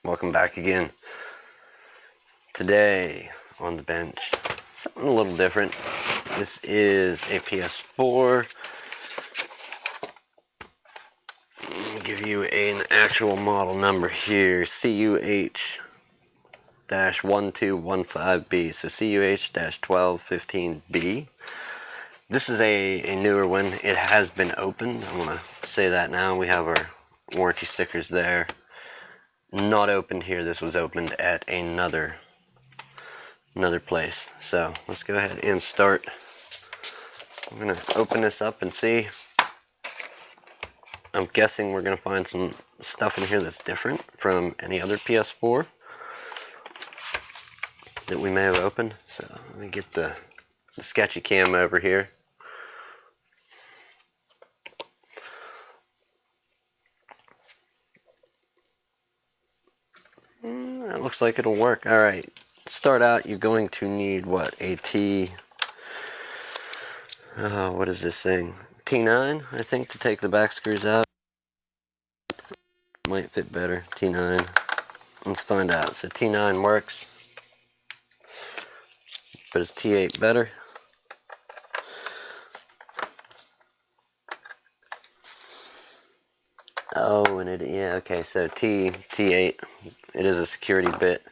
welcome back again. Today on the bench, something a little different. This is a PS4. I'll give you an actual model number here, CUH-1215b, so CUH-1215b. This is a newer one. It has been opened. I want to say that now. We have our warranty stickers there. Not opened here. This was opened at another place. So let's go ahead and start. I'm going to open this up and see. I'm guessing we're going to find some stuff in here that's different from any other PS4 that we may have opened. So let me get the sketchy cam over here. That looks like it'll work. Alright, start out, you're going to need what? A what is this thing? T9, I think, to take the back screws out. Might fit better. T9. Let's find out. So T9 works, but is T8 better? Oh, and okay, so T8, it is a security bit.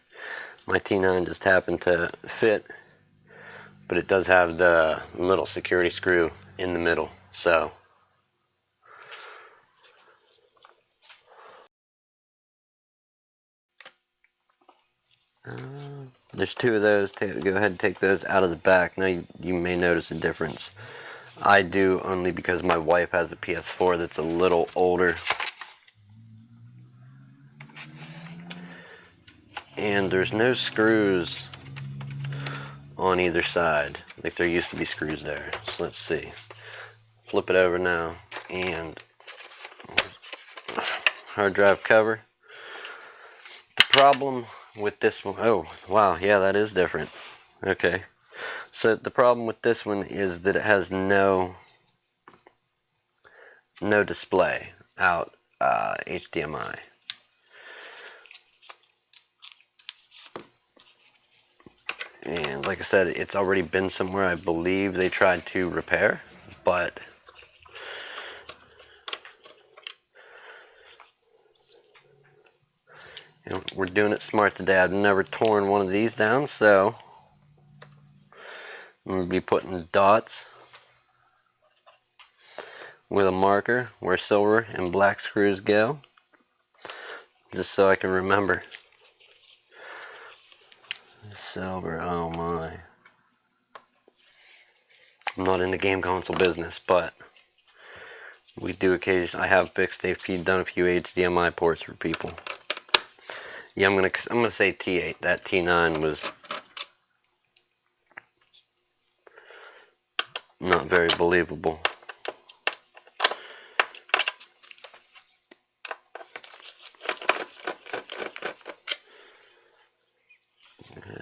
My T9 just happened to fit, but it does have the little security screw in the middle, so. There's two of those. Go ahead and take those out of the back. Now you may notice a difference. I do, only because my wife has a PS4 that's a little older. And there's no screws on either side, like there used to be screws there. So let's see. Flip it over now, and hard drive cover. The problem with this one, oh wow, yeah, that is different. Okay, so the problem with this one is that it has no display out HDMI. And like I said, it's already been somewhere. I believe they tried to repair, but we're doing it smart today. I've never torn one of these down, so I'm going to be putting dots with a marker where silver and black screws go, just so I can remember. Silver, oh my. I'm not in the game console business, but we do occasionally. I have fixed done a few HDMI ports for people. Yeah, I'm gonna say T8. That T9 was not very believable.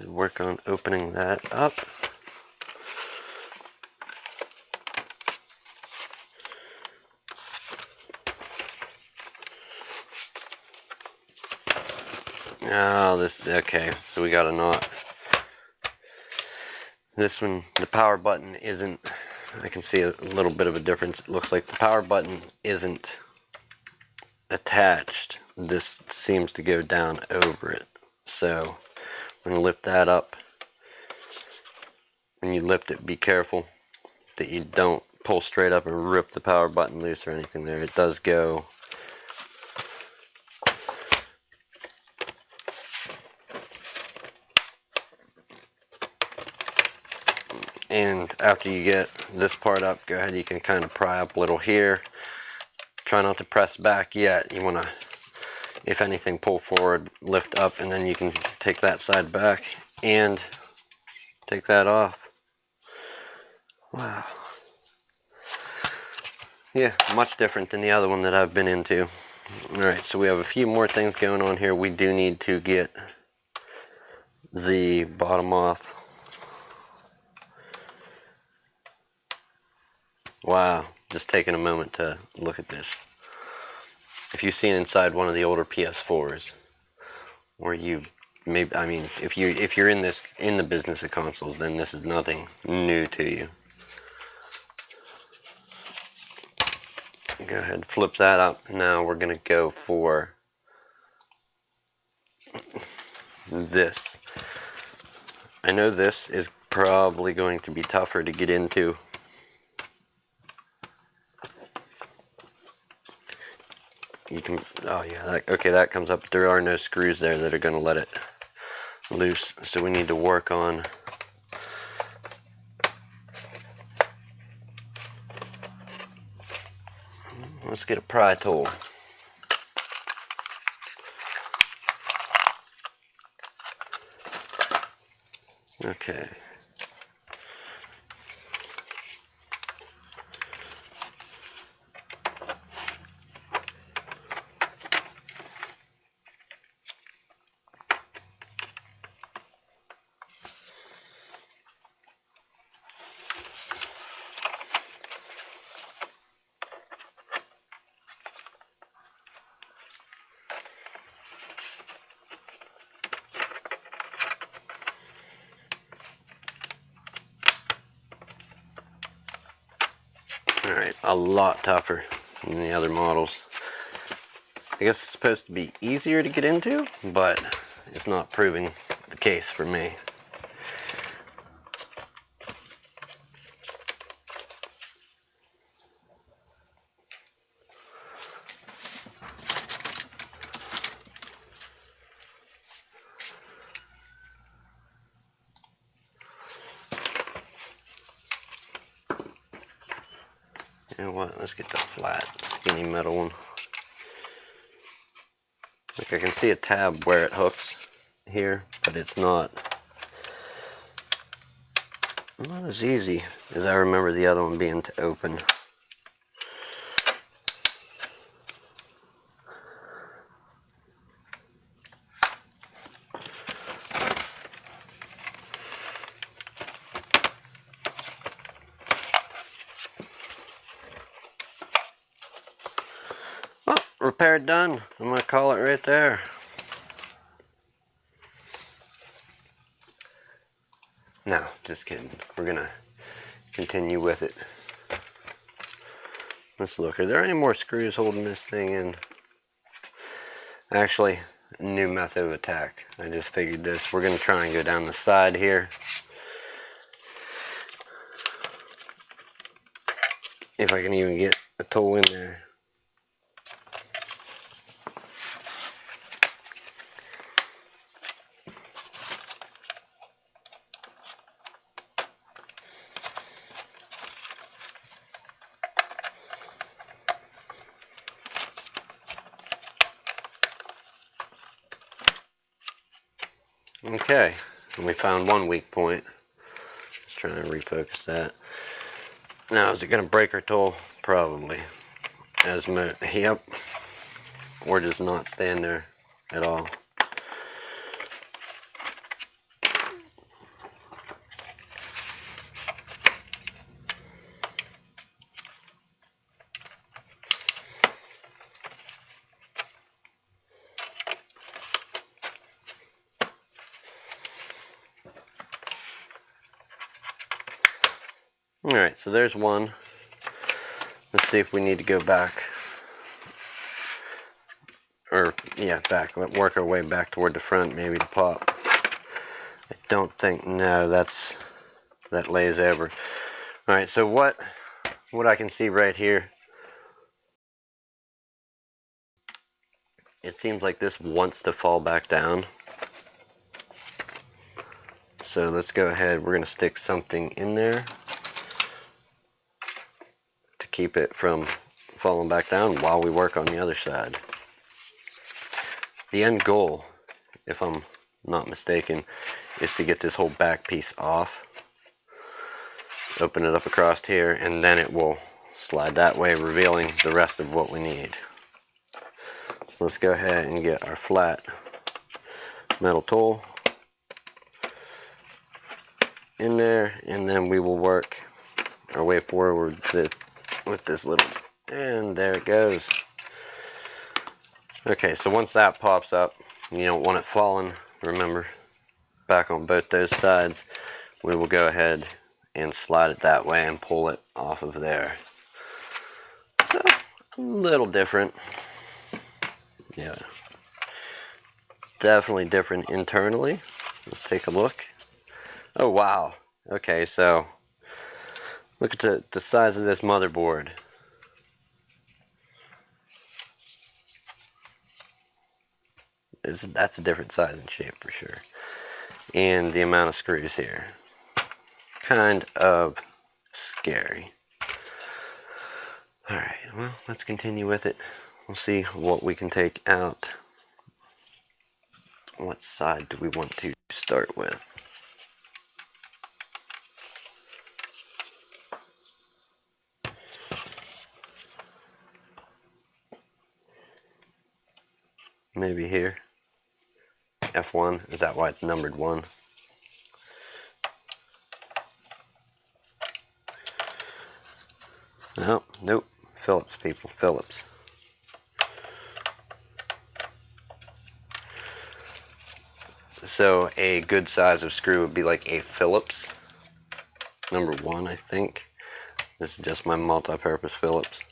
Work on opening that up. Oh, this, okay, so we got a knot. This one, the power button isn't, I can see a little bit of a difference. It looks like the power button isn't attached. This seems to go down over it. So I'm going to lift that up. When you lift it, be careful that you don't pull straight up and rip the power button loose or anything there. It does go. And after you get this part up, go ahead, you can kind of pry up a little here. Try not to press back yet. You want to, if anything, pull forward, lift up, and then you can take that side back and take that off. Wow. Yeah, much different than the other one that I've been into. Alright, so we have a few more things going on here. We do need to get the bottom off. Wow, just taking a moment to look at this. If you've seen inside one of the older PS4s, or you maybe, I mean, if you're in the business of consoles, then this is nothing new to you. Go ahead, flip that up. Now we're gonna go for this. I know this is probably going to be tougher to get into. You can, oh yeah, okay, that comes up. There are no screws there that are going to let it loose, so we need to work on let's get a pry tool. Okay. Alright, a lot tougher than the other models. I guess it's supposed to be easier to get into, but it's not proving the case for me. You know what, let's get the flat, skinny metal one. Like I can see a tab where it hooks here, but it's not as easy as I remember the other one being to open. Oh, repair done. I'm gonna call it right there. No, just kidding. We're gonna continue with it. Let's look. Are there any more screws holding this thing in? Actually, new method of attack. I just figured this. We're gonna try and go down the side here. If I can even get a tool in there. Okay, and we found one weak point. Let's try and refocus that. Now, is it going to break our tool? Probably. Yep. Or just not stand there at all. Alright, so there's one. Let's see if we need to go back. Or, yeah, back. Let's work our way back toward the front, maybe to pop. I don't think, no, that lays over. Alright, so what I can see right here, it seems like this wants to fall back down. So let's go ahead, we're going to stick something in there to keep it from falling back down while we work on the other side. The end goal, if I'm not mistaken, is to get this whole back piece off. Open it up across here, and then it will slide that way, revealing the rest of what we need. So let's go ahead and get our flat metal tool in there, and then we will work our way forward with this little, and there it goes. Okay, so once that pops up, You don't want it falling, remember, back on both those sides. We will go ahead and slide it that way and pull it off of there. So, a little different. Yeah. Definitely different internally. Let's take a look. Oh, wow. Okay, so look at the size of this motherboard. That's a different size and shape for sure. And the amount of screws here. Kind of scary. Alright, well, let's continue with it. We'll see what we can take out. What side do we want to start with? Maybe here. F1, is that why it's numbered 1? Oh, nope. Phillips, people, Phillips. So a good size of screw would be like a Phillips. Number 1, I think. This is just my multi-purpose Phillips.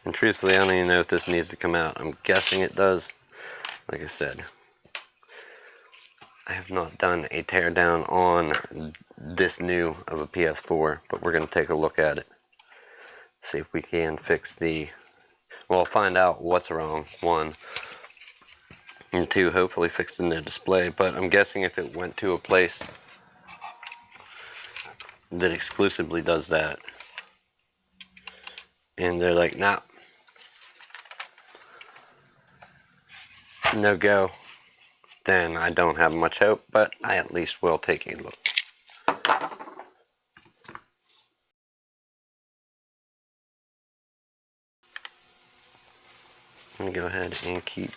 And truthfully, I don't even know if this needs to come out. I'm guessing it does. Like I said, I have not done a teardown on this new of a PS4, but we're going to take a look at it. See if we can fix well, find out what's wrong, 1. And 2, hopefully fixing the display. But I'm guessing if it went to a place that exclusively does that, and they're like, nah, no go, then I don't have much hope, but I at least will take a look. I'm going to go ahead and keep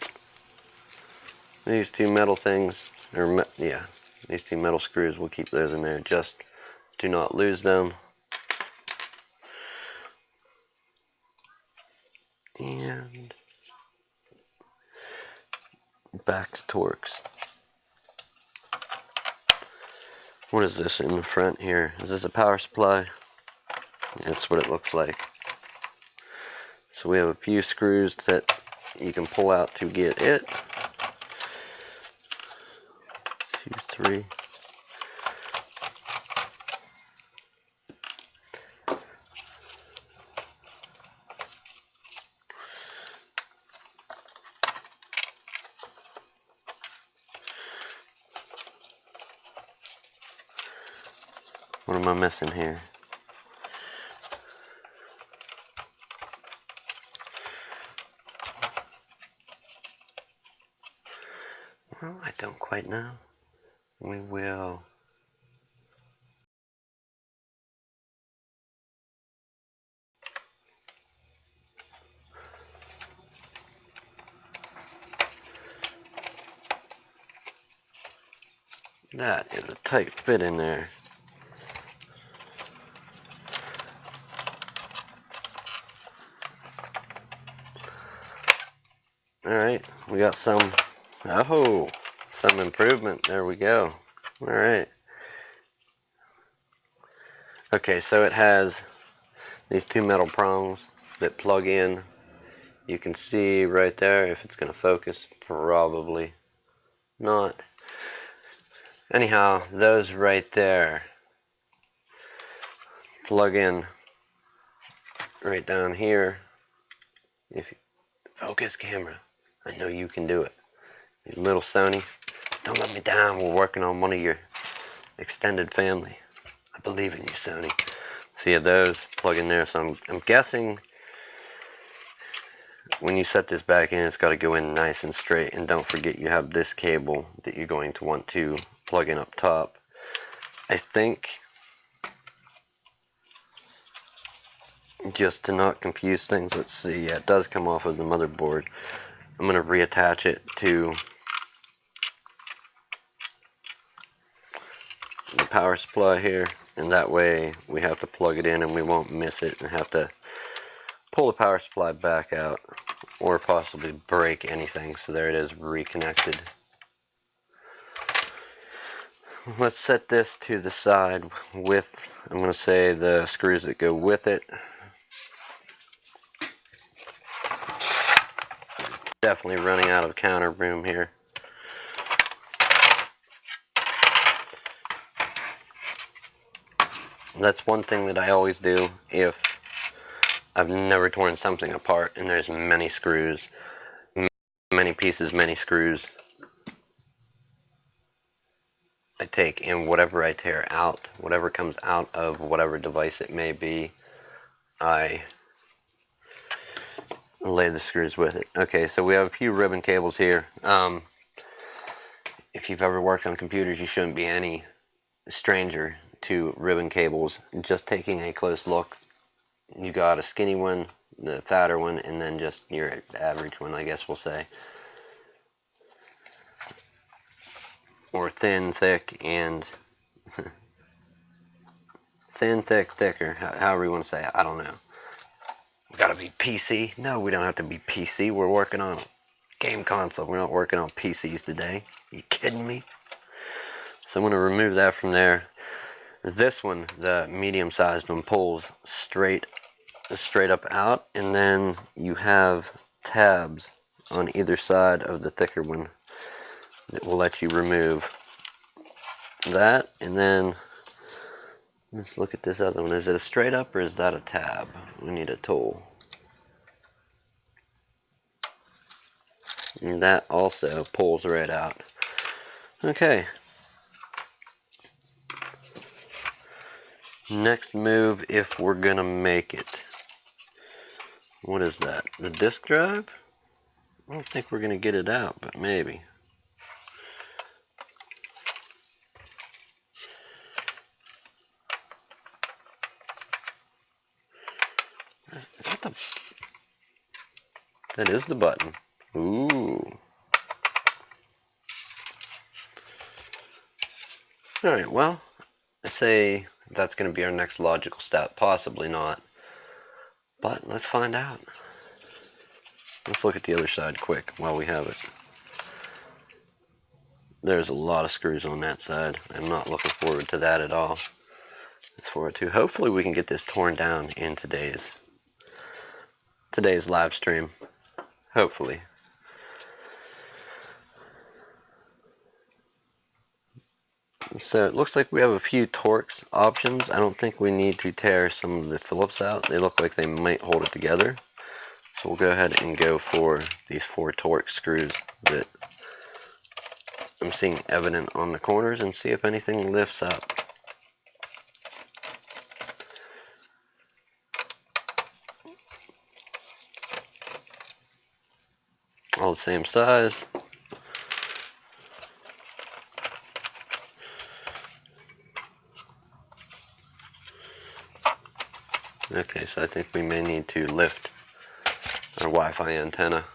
these 2 metal things, or yeah, these 2 metal screws, we'll keep those in there. Just do not lose them. And back to Torx. What is this in the front here? Is this a power supply? That's what it looks like. So we have a few screws that you can pull out to get it. 2, 3. What am I missing here? Well, I don't quite know. We will. That is a tight fit in there. Alright, we got some improvement. There we go. Alright. Okay, so it has these 2 metal prongs that plug in. You can see right there, if it's going to focus, probably not. Anyhow, those right there plug in right down here. If you focus, camera, I know you can do it. You little Sony, don't let me down. We're working on one of your extended family. I believe in you, Sony. So yeah, those plug in there. So I'm guessing when you set this back in, it's got to go in nice and straight. And don't forget, you have this cable that you're going to want to plug in up top. I think, just to not confuse things, let's see. Yeah, it does come off of the motherboard. I'm going to reattach it to the power supply here, and that way we have to plug it in and we won't miss it and have to pull the power supply back out or possibly break anything. So there it is, reconnected. Let's set this to the side with, I'm going to say, the screws that go with it. Definitely running out of counter room here. That's one thing that I always do if I've never torn something apart and there's many screws, many pieces, many screws. I take and whatever I tear out, whatever comes out of whatever device it may be, I lay the screws with it. Okay, so we have a few ribbon cables here. If you've ever worked on computers, you shouldn't be any stranger to ribbon cables. Just taking a close look, you got a skinny one, the fatter one, and then just your average one, I guess we'll say. Or thin, thick, and thin, thick, thicker, however you want to say it. I don't know. Gotta be PC? No, we don't have to be PC. We're working on a game console. We're not working on PCs today. Are you kidding me? So I'm going to remove that from there. This one, the medium-sized one, pulls straight up out, and then you have tabs on either side of the thicker one that will let you remove that. And then let's look at this other one. Is it a straight up or is that a tab? We need a tool. And that also pulls right out. Okay. Next move, if we're gonna make it. What is that? The disk drive? I don't think we're gonna get it out, but maybe. Is that the... That is the button. Ooh. Alright, well, I say that's going to be our next logical step. Possibly not. But let's find out. Let's look at the other side quick while we have it. There's a lot of screws on that side. I'm not looking forward to that at all. Let's forward to. Hopefully we can get this torn down in today's live stream. Hopefully. So it looks like we have a few Torx options. I don't think we need to tear some of the Phillips out. They look like they might hold it together. So we'll go ahead and go for these 4 Torx screws that I'm seeing evident on the corners and see if anything lifts up. All the same size. Okay, so I think we may need to lift our Wi-Fi antenna.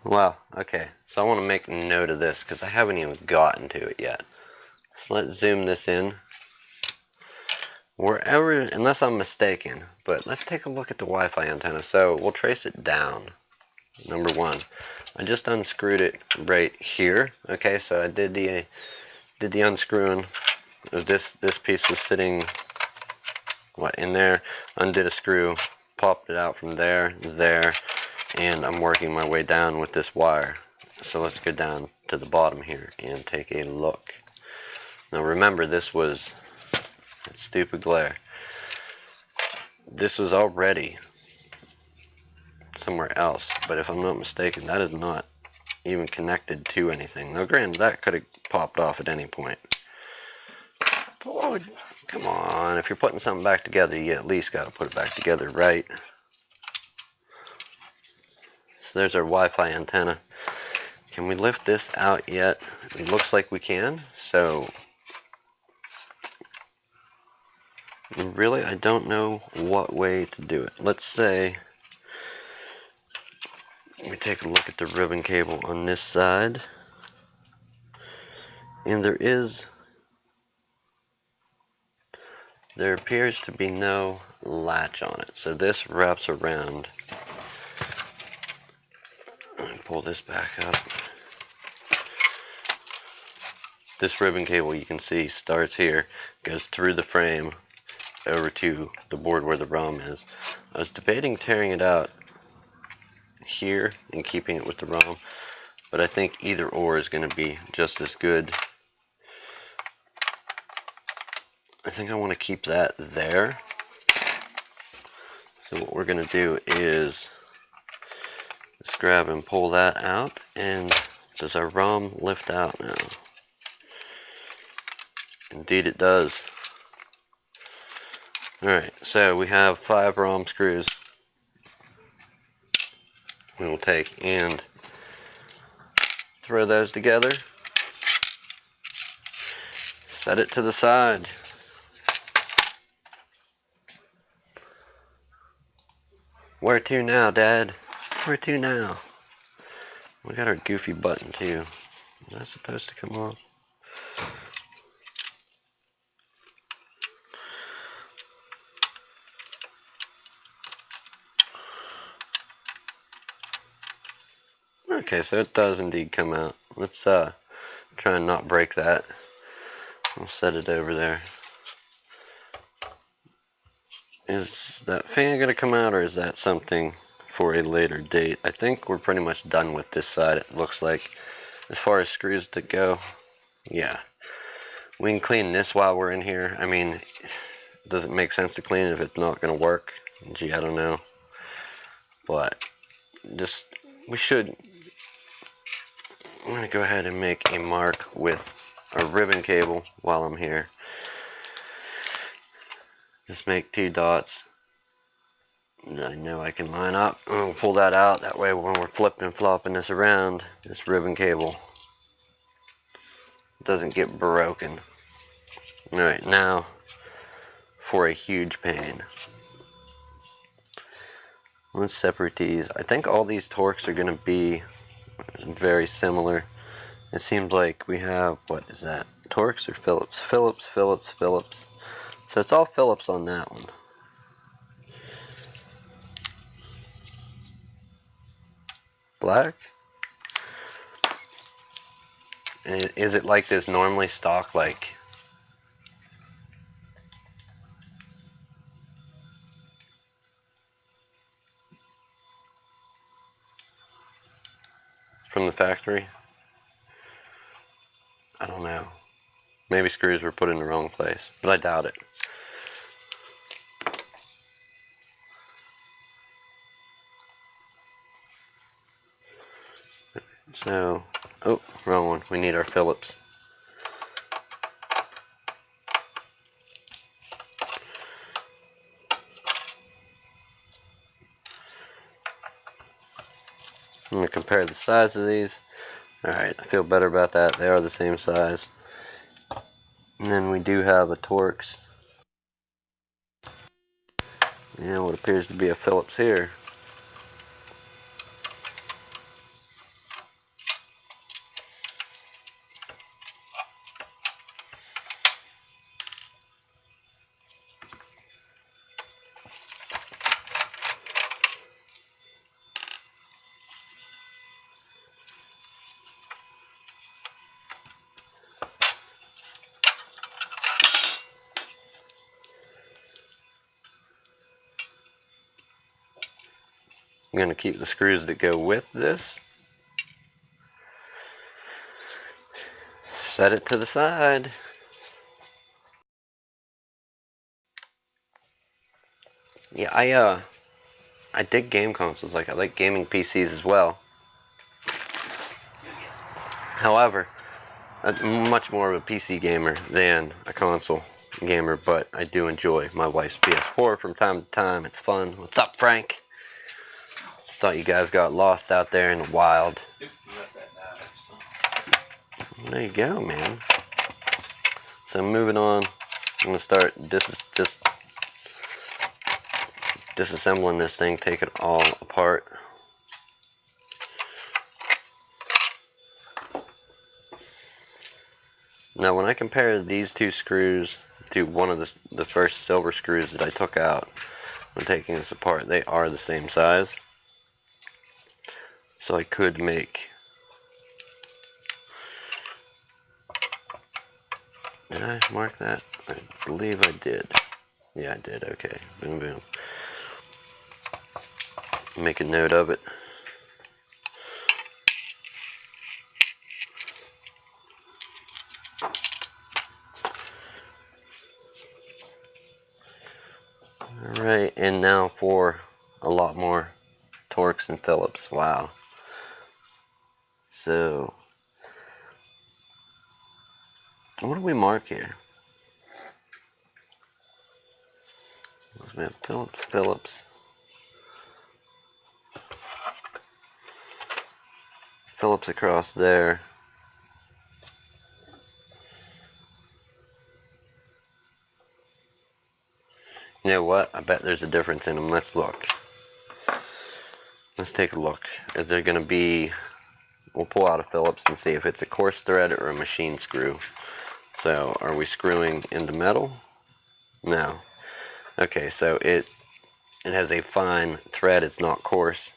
Wow, okay, so I want to make note of this because I haven't even gotten to it yet. So let's zoom this in. Wherever, unless I'm mistaken, but let's take a look at the Wi-Fi antenna. So we'll trace it down. Number 1, I just unscrewed it right here. Okay, so I did the unscrewing. This piece was sitting in there. Undid a screw, popped it out from there, and I'm working my way down with this wire. So let's go down to the bottom here and take a look. Now remember, this was stupid glare. This was already somewhere else, but if I'm not mistaken, that is not even connected to anything. Now granted, that could have popped off at any point. But Come on, if you're putting something back together, you at least got to put it back together right. So there's our Wi-Fi antenna. Can we lift this out yet? It looks like we can. So really, I don't know what way to do it. Let's say we take a look at the ribbon cable on this side. And there appears to be no latch on it. So this wraps around. Pull this back up. This ribbon cable, you can see, starts here, goes through the frame over to the board where the ROM is. I was debating tearing it out here and keeping it with the ROM, but I think either or is going to be just as good. I think I want to keep that there. So what we're going to do is just grab and pull that out. And does our ROM lift out now? Indeed it does. Alright, so we have 5 ROM screws. We will take and throw those together. Set it to the side. Where to now, Dad? Where to now? We got our goofy button too. Is that supposed to come off? Okay, so it does indeed come out. Let's try and not break that. I'll set it over there. Is that fan gonna come out, or is that something for a later date? I think we're pretty much done with this side, it looks like. As far as screws to go, yeah. We can clean this while we're in here. I mean, does it make sense to clean it if it's not gonna work? Gee, I don't know. But we should. I'm gonna go ahead and make a mark with a ribbon cable while I'm here. Just make 2 dots. I know I can line up. And we'll pull that out. That way when we're flipping and flopping this around, this ribbon cable doesn't get broken. Alright, now for a huge pain. Let's separate these. I think all these torques are going to be very similar. It seems like we have, what is that? Torques or Phillips? Phillips, Phillips, Phillips. So it's all Phillips on that one. Black? And is it like this normally stock, like from the factory? I don't know. Maybe screws were put in the wrong place, but I doubt it. So, oh, wrong one. We need our Phillips. I'm going to compare the size of these. Alright, I feel better about that. They are the same size. And then we do have a Torx. And what appears to be a Phillips here. I'm going to keep the screws that go with this. Set it to the side. Yeah, I dig game consoles. Like, I like gaming PCs as well. However, I'm much more of a PC gamer than a console. gamer, but I do enjoy my wife's PS4 from time to time. It's fun. What's up, Frank? Thought you guys got lost out there in the wild. There you go, man. So moving on, I'm gonna start. This is just disassembling this thing, take it all apart. Now when I compare these two screws to one of the first silver screws that I took out when taking this apart, they are the same size. So I could make... Did I mark that? I believe I did. Yeah, I did. Okay. Boom, boom. Make a note of it. Alright, and now for a lot more Torx and Phillips. Wow. So, what do we mark here? We have Phillips. Phillips across there. You know what? I bet there's a difference in them. Let's look. Let's take a look. Is there going to be... We'll pull out a Phillips and see if it's a coarse thread or a machine screw. So, are we screwing into metal? No. Okay, so it has a fine thread. It's not coarse.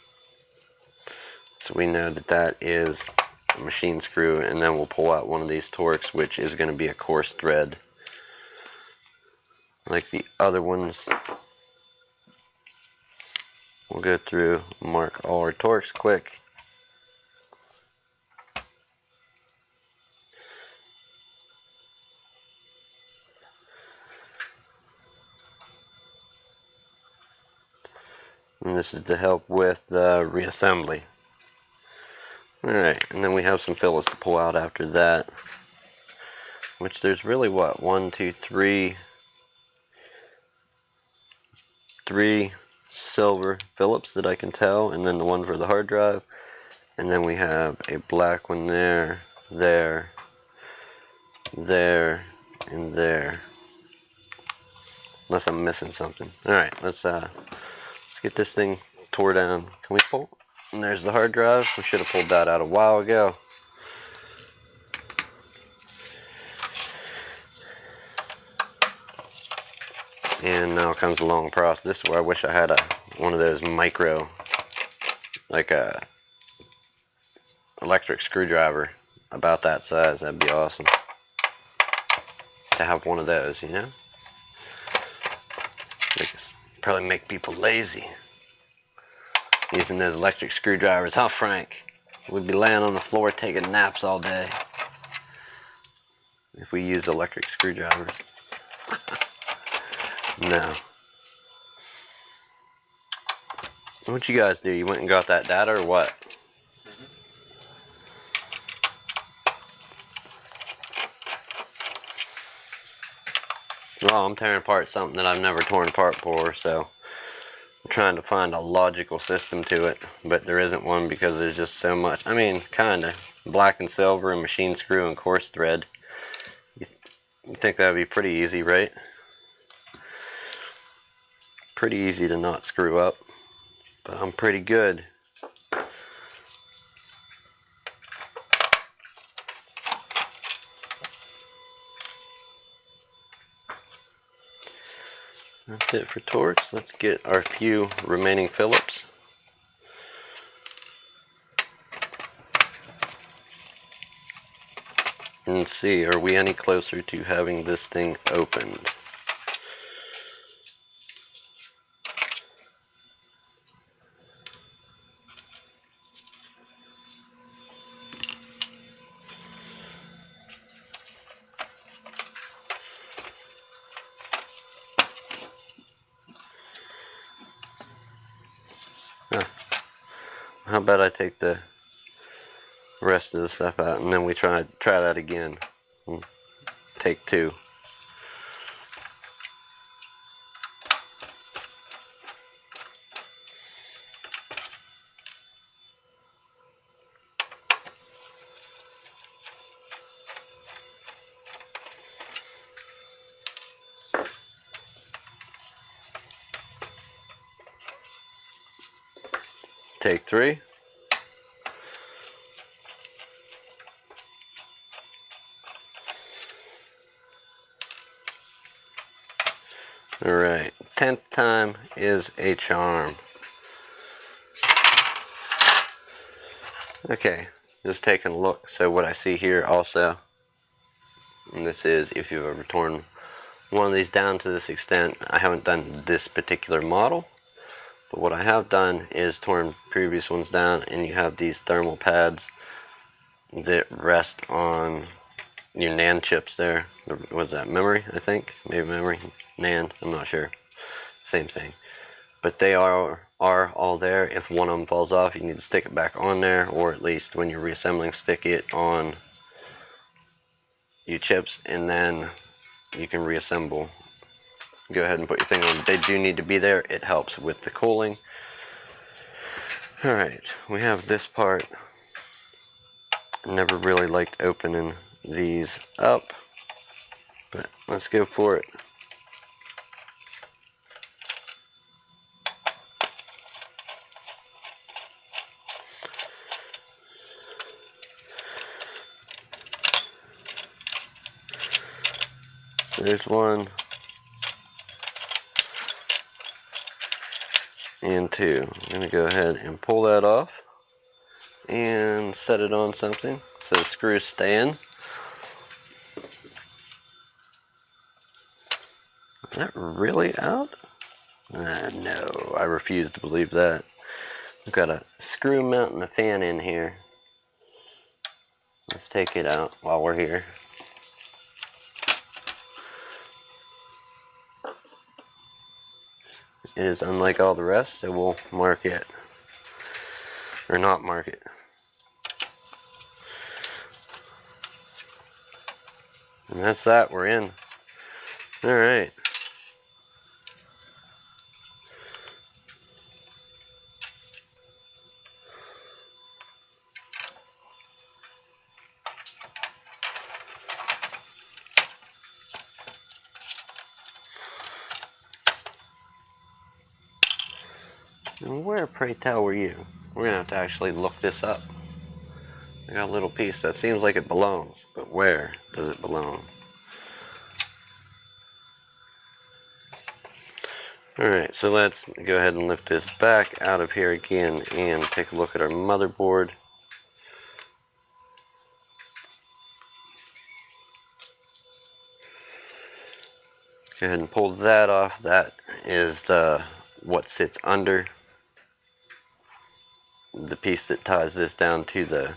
So we know that that is a machine screw, and then we'll pull out one of these Torx, which is going to be a coarse thread. Like the other ones. We'll go through, mark all our Torx quick. And this is to help with the reassembly. Alright, and then we have some Phillips to pull out after that. Which there's really what? 1, 2, 3. 3 silver Phillips that I can tell, and then the one for the hard drive. And then we have a black one there, there, there, and there. Unless I'm missing something. Alright, let's get this thing tore down. Can we pull? And there's the hard drive. We should have pulled that out a while ago. And now comes the long process. This is where I wish I had one of those micro, like a electric screwdriver about that size. That'd be awesome to have one of those, you know? Probably make people lazy using those electric screwdrivers, huh, Frank? We'd be laying on the floor taking naps all day if we used electric screwdrivers. No. What'd you guys do? You went and got that data or what? Well, I'm tearing apart something that I've never torn apart before, so I'm trying to find a logical system to it, but there isn't one because there's just so much. I mean, kinda. Black and silver and machine screw and coarse thread. You think that would be pretty easy, right? Pretty easy to not screw up, but I'm pretty good. That's it for Torx. Let's get our few remaining Phillips. And see, are we any closer to having this thing opened? How about I take the rest of the stuff out and then we try that again. Take 2. Take 3. Alright, 10th time is a charm. Okay, just taking a look. So what I see here also, and this is if you've ever torn one of these down to this extent, I haven't done this particular model, but what I have done is torn previous ones down, and you have these thermal pads that rest on your NAND chips there. What's that, memory, I think? Maybe memory, NAND, I'm not sure. Same thing. But they are all there. If one of them falls off, you need to stick it back on there, or at least when you're reassembling, stick it on your chips, and then you can reassemble. Go ahead and put your thing on. They do need to be there. It helps with the cooling. Alright, we have this part. Never really liked opening these up, but let's go for it. So there's 1 and 2. I'm going to go ahead and pull that off and set it on something so the screws stay in. Is that really out? No, I refuse to believe that. We've got a screw mounting the fan in here. Let's take it out while we're here. It is unlike all the rest, so we'll mark it. Or not mark it. And that's that, we're in. Alright. And where, pray tell, were you? We're going to have to actually look this up. I got a little piece that seems like it belongs, but where does it belong? Alright, so let's go ahead and lift this back out of here again and take a look at our motherboard. Go ahead and pull that off. That is what sits under the piece that ties this down to the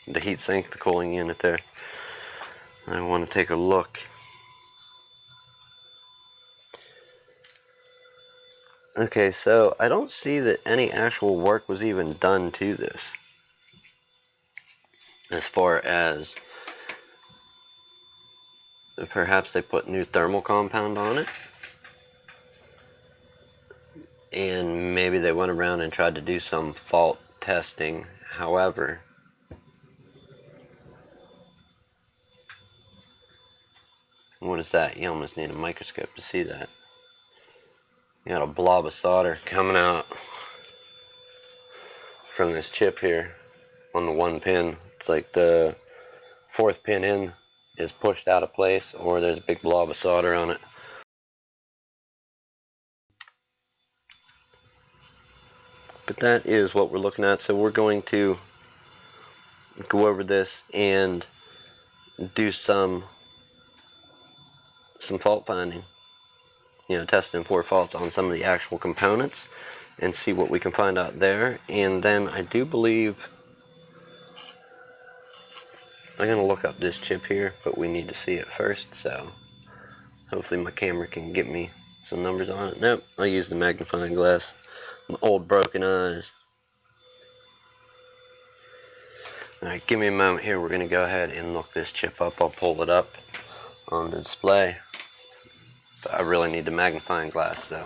heatsink, the cooling unit there. I want to take a look. Okay, so I don't see that any actual work was even done to this. As far as perhaps they put new thermal compound on it, and maybe they went around and tried to do some fault testing. However, what is that? You almost need a microscope to see that. You got a blob of solder coming out from this chip here on the 1 pin. It's like the 4th pin in is pushed out of place, or there's a big blob of solder on it. But that is what we're looking at. So we're going to go over this and do some fault finding. You know, testing for faults on some of the actual components and see what we can find out there. And then I do believe I'm going to look up this chip here, but we need to see it first, so hopefully my camera can get me some numbers on it. Nope, I'll use the magnifying glass. My old broken eyes. Alright, give me a moment here. We're going to go ahead and look this chip up. I'll pull it up on the display. But I really need the magnifying glass, so.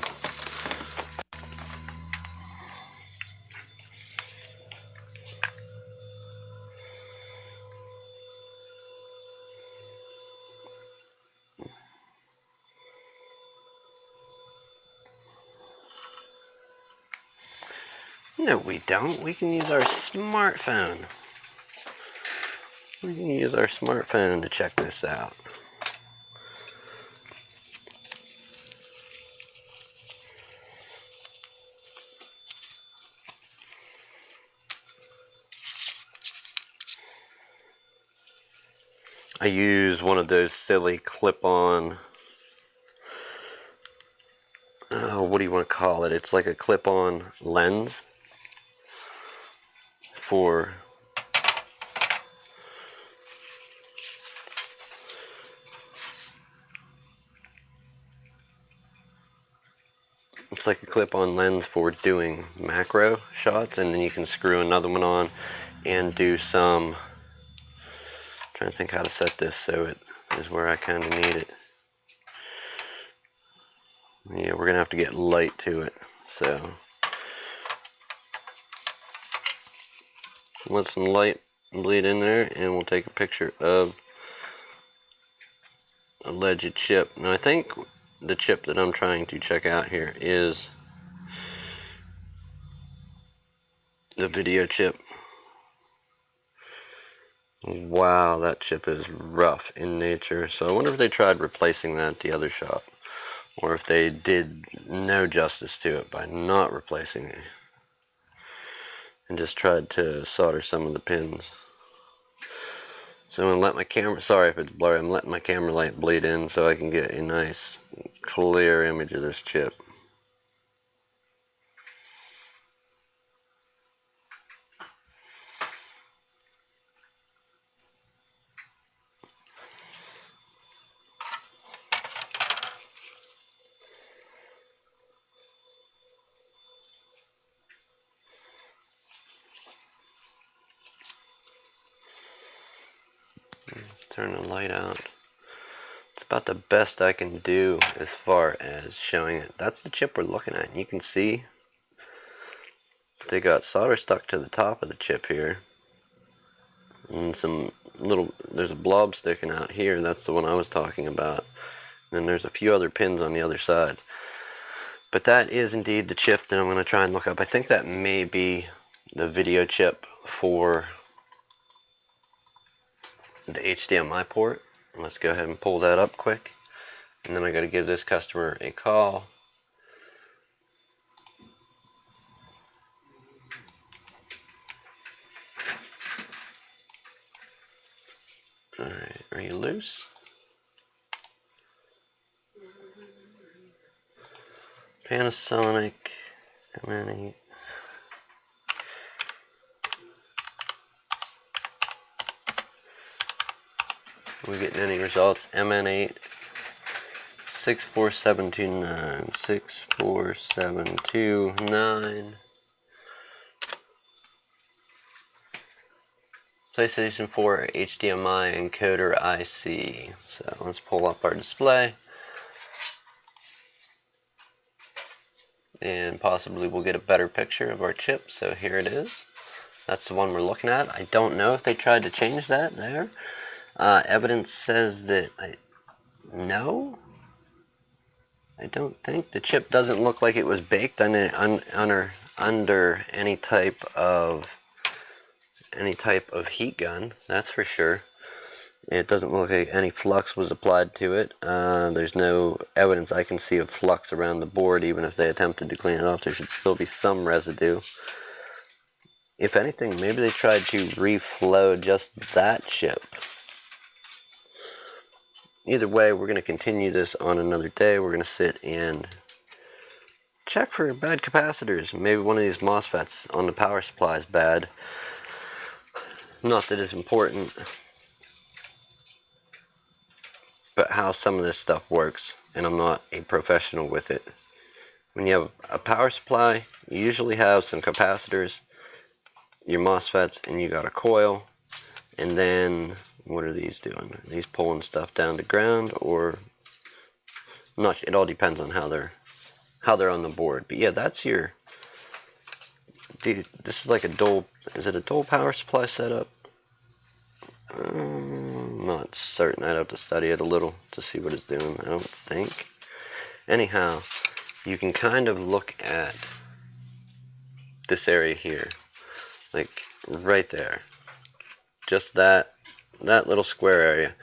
No, we don't. We can use our smartphone. We can use our smartphone to check this out. I use one of those silly clip-on, what do you want to call it? It's like a clip-on lens for doing macro shots, and then you can screw another one on and do some, trying to think how to set this so it is where I kind of need it. Yeah, we're gonna have to get light to it, so let some light bleed in there, and we'll take a picture of alleged chip. Now I think the chip that I'm trying to check out here is the video chip. Wow, that chip is rough in nature. So I wonder if they tried replacing that at the other shop, or if they did no justice to it by not replacing it and just tried to solder some of the pins. So I'm going to let my camera, sorry if it's blurry, I'm letting my camera light bleed in so I can get a nice clear image of this chip. Let's turn the light out. It's about the best I can do as far as showing it. That's the chip we're looking at. You can see they got solder stuck to the top of the chip here. And some little, there's a blob sticking out here. That's the one I was talking about. And then there's a few other pins on the other sides. But that is indeed the chip that I'm going to try and look up. I think that may be the video chip for the HDMI port. Let's go ahead and pull that up quick, and then I got to give this customer a call. Alright, are you loose? Panasonic MN8. Are we getting any results? MN8 64729 64729. PlayStation 4 HDMI encoder IC. So let's pull up our display, and possibly we'll get a better picture of our chip. So here it is. That's the one we're looking at. I don't know if they tried to change that there. Evidence says that no. I don't think the chip doesn't look like it was baked under any type of heat gun. That's for sure. It doesn't look like any flux was applied to it. There's no evidence I can see of flux around the board. Even if they attempted to clean it off, there should still be some residue. If anything, maybe they tried to reflow just that chip. Either way, we're going to continue this on another day. We're going to sit and check for bad capacitors. Maybe one of these MOSFETs on the power supply is bad. Not that it's important, but how some of this stuff works, and I'm not a professional with it. When you have a power supply, you usually have some capacitors, your MOSFETs, and you got a coil, and then what are these doing? Are these pulling stuff down to ground, or not? It all depends on how they're on the board. But yeah, that's your. This is like a dual. Is it a dual power supply setup? I'm not certain. I'd have to study it a little to see what it's doing. I don't think. Anyhow, you can kind of look at this area here, like right there. Just that little square area.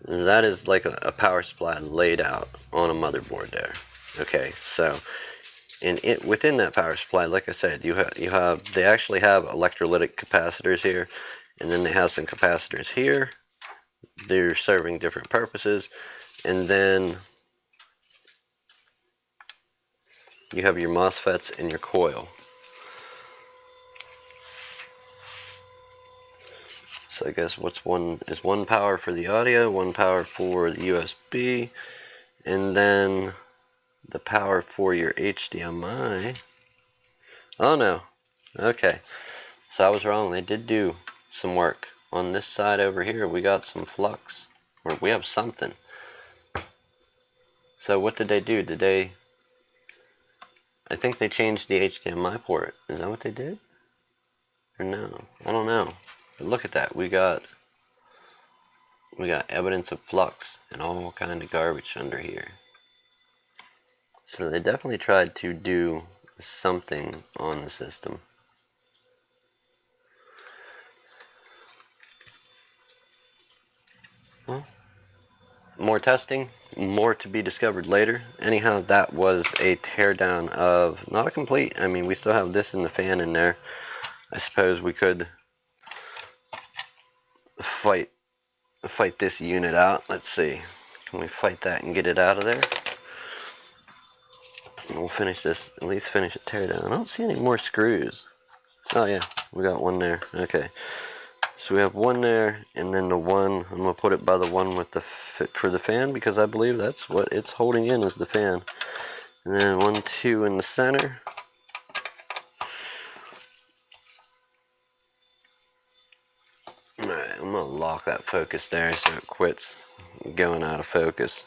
That is like a power supply laid out on a motherboard there. Okay, so within that power supply, like I said, they actually have electrolytic capacitors here, and then they have some capacitors here. They're serving different purposes, and then you have your MOSFETs and your coil. So I guess one power for the audio, one power for the USB, and then the power for your HDMI. Oh no. Okay. So I was wrong. They did do some work. On this side over here, we got some flux. Or we have something. So what did they do? I think they changed the HDMI port. Is that what they did? Or no? I don't know. But look at that. We got evidence of flux and all kind of garbage under here. So they definitely tried to do something on the system. Well, more testing, more to be discovered later. Anyhow, that was a teardown of, not a complete, I mean, we still have this in the fan in there. I suppose we could fight this unit out. Let's see. Can we fight that and get it out of there? And we'll finish this, at least finish a teardown. I don't see any more screws. Oh yeah, we got one there. Okay. So we have one there, and then the one, I'm going to put it by the one with the fit for the fan, because I believe that's what it's holding in, is the fan. And then 1, 2 in the center. Alright, I'm going to lock that focus there so it quits going out of focus.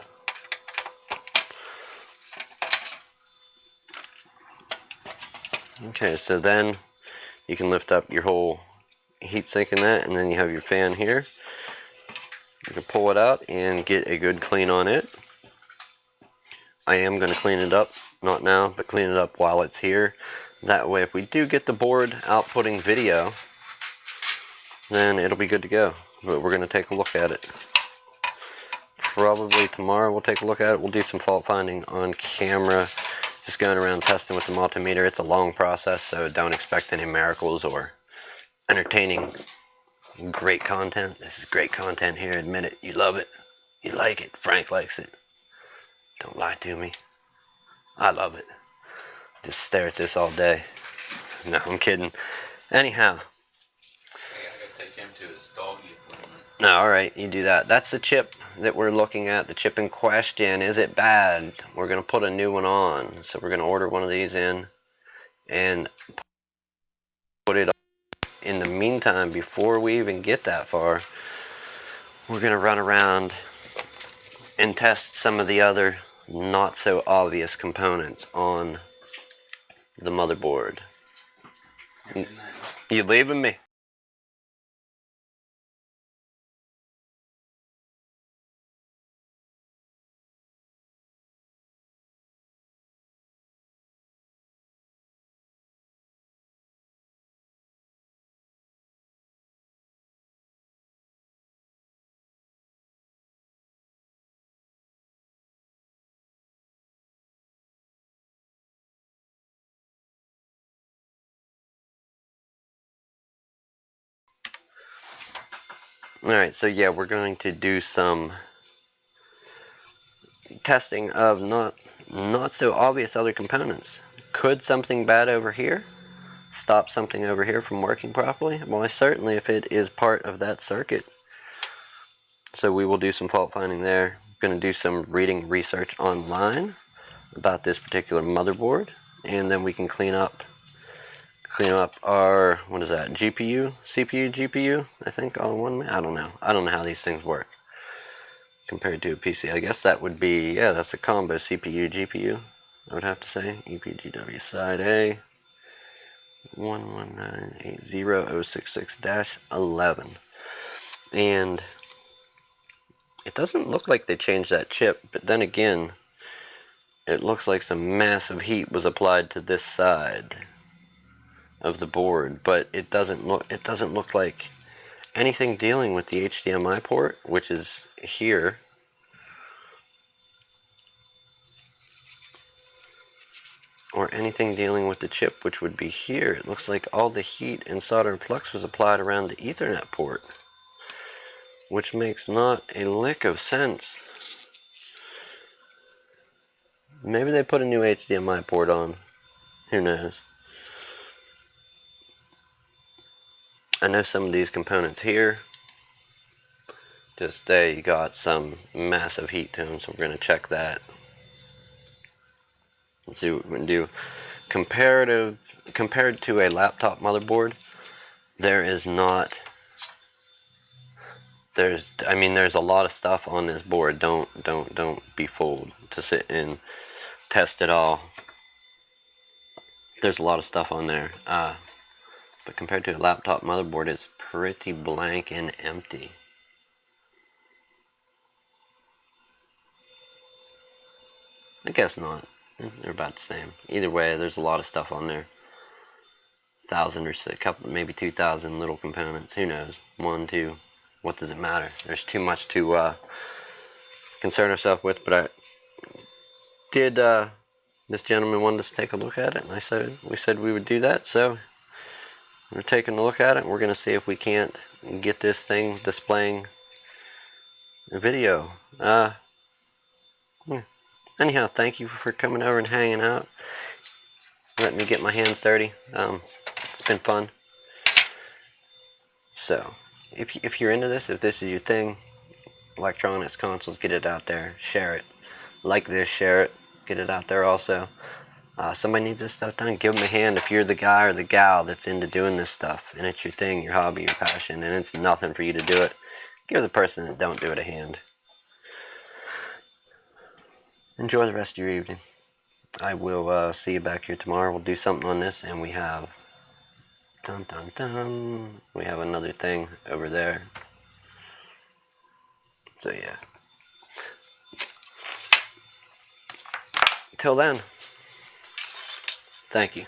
Okay, so then you can lift up your whole heatsink in that, and then you have your fan here. You can pull it out and get a good clean on it. I am going to clean it up, not now, but clean it up while it's here. That way, if we do get the board outputting video, then it'll be good to go. But we're going to take a look at it. Probably tomorrow we'll take a look at it. We'll do some fault finding on camera. Just going around testing with the multimeter. It's a long process, so don't expect any miracles or entertaining great content. This is great content here. Admit it. You love it. You like it. Frank likes it. Don't lie to me. I love it. Just stare at this all day. No, I'm kidding. Anyhow. I gotta take him to his doggy appointment. No, alright, you do that. That's the chip that we're looking at. The chip in question. Is it bad? We're going to put a new one on. So we're going to order one of these in and put it on. In the meantime, before we even get that far, we're going to run around and test some of the other not so obvious components on the motherboard. You leaving me? Alright, so yeah, we're going to do some testing of not so obvious other components. Could something bad over here stop something over here from working properly? Well, certainly if it is part of that circuit. So we will do some fault finding there. I'm going to do some reading research online about this particular motherboard, and then we can clean up our, what is that, GPU, CPU, GPU, I think, all in one. I don't know how these things work compared to a PC. I guess that would be, yeah, that's a combo CPU, GPU, I would have to say. EPGW side A 11980066-11, and it doesn't look like they changed that chip, but then again, it looks like some massive heat was applied to this side. of the board, but it doesn't look like anything dealing with the HDMI port, which is here, or anything dealing with the chip, which would be here. It looks like all the heat and solder and flux was applied around the Ethernet port, which makes not a lick of sense. Maybe they put a new HDMI port on. Who knows? I know some of these components here, just they got some massive heat to them, so we're going to check that. Let's see what we can do. Compared to a laptop motherboard, there's a lot of stuff on this board. Don't be fooled to sit and test it all. There's a lot of stuff on there, but compared to a laptop motherboard, it's pretty blank and empty. I guess not. They're about the same. Either way, there's a lot of stuff on there. 1,000 or so, a couple, maybe 2,000 little components. Who knows? 1, 2. What does it matter? There's too much to concern ourselves with. But I did. This gentleman wanted us to take a look at it, and we said we would do that. So we're taking a look at it. We're going to see if we can't get this thing displaying a video. Anyhow, thank you for coming over and hanging out. Let me get my hands dirty. It's been fun. So, if you're into this, if this is your thing, electronics, consoles, get it out there. Share it. Like this, share it. Get it out there also. Somebody needs this stuff done. Give them a hand if you're the guy or the gal that's into doing this stuff, and it's your thing, your hobby, your passion, and it's nothing for you to do it. Give the person that don't do it a hand. Enjoy the rest of your evening. I will see you back here tomorrow. We'll do something on this, and we have we have another thing over there. So yeah. Till then, thank you.